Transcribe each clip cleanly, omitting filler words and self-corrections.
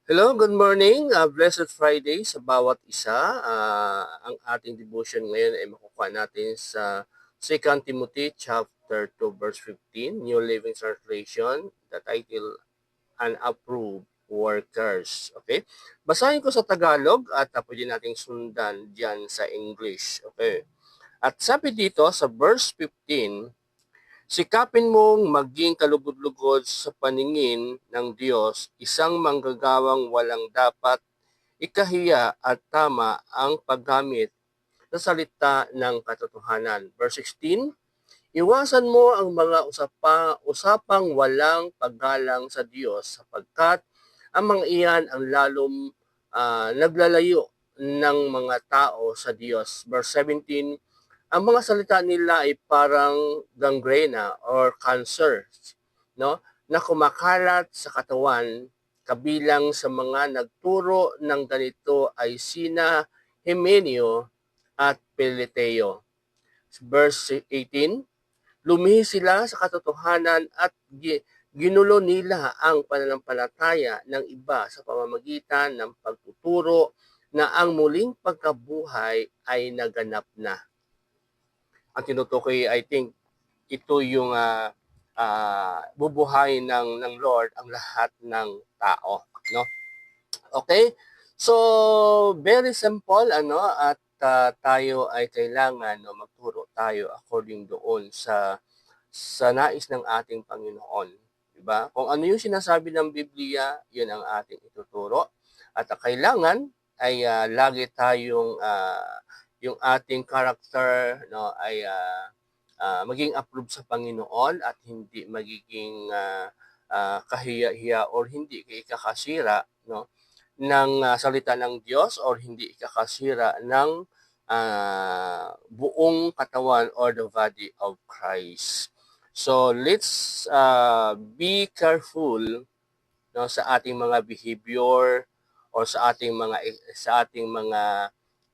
Hello, good morning. Blessed Friday sa bawat isa. Ang ating devotion ngayon ay makukuha natin sa 2 Timothy chapter 2 verse 15, New Living Translation, the title Unapproved Workers. Okay? Basahin ko sa Tagalog at pwede nating sundan diyan sa English. Okay? At sabi dito sa verse 15, sikapin mong maging kalugod-lugod sa paningin ng Diyos, isang manggagawang walang dapat ikahiya at tama ang paggamit sa salita ng katotohanan. Verse 16, iwasan mo ang mga usapang walang paggalang sa Diyos sapagkat ang mga iyan ang lalong naglalayo ng mga tao sa Diyos. Verse 17, ang mga salita nila ay parang gangrena or cancer, no? Na kumakalat sa katawan, kabilang sa mga nagturo ng ganito ay sina Himeneo at Peliteo. Verse 18, lumihis sila sa katotohanan at ginulo nila ang pananampalataya ng iba sa pamamagitan ng pagtuturo na ang muling pagkabuhay ay naganap na. Ang tinutukoy, I think, ito yung bubuhayin ng Lord ang lahat ng tao, no? Okay? So, very simple, ano, at tayo ay kailangan, no, magturo tayo according doon sa nais ng ating Panginoon, di ba? Kung ano yung sinasabi ng Biblia, yun ang ating ituturo. At kailangan ay lagi tayong yung ating character, no, ay maging approved sa Panginoon at hindi magiging kahiya-hiya or hindi ikakasira, no, ng salita ng Diyos or hindi ikakasira ng buong katawan or the body of Christ. So let's be careful, no, sa ating mga behavior or sa ating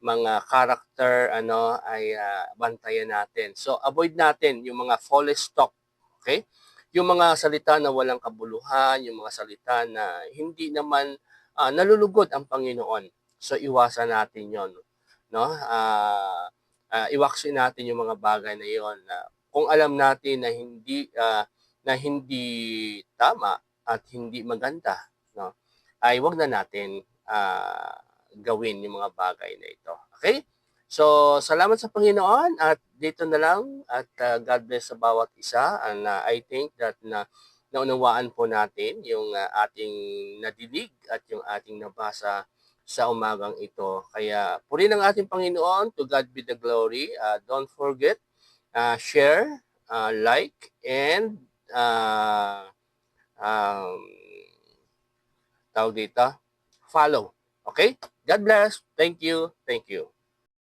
mga character, ano, ay bantayan natin. So avoid natin yung mga false talk, okay? Yung mga salita na walang kabuluhan, yung mga salita na hindi naman nalulugod ang Panginoon. So iwasan natin 'yon, no? Iwaksin natin yung mga bagay na 'yon na kung alam natin na hindi tama at hindi maganda, no? Ay wag na natin gawin yung mga bagay na ito. Okay? So, salamat sa Panginoon at dito na lang at God bless sa bawat isa and I think that naunawaan po natin yung ating nadinig at yung ating nabasa sa umagang ito. Kaya purihin ang ating Panginoon, to God be the glory. Don't forget, share, like, and um, tawag dito, follow. Okay? God bless. Thank you. Thank you.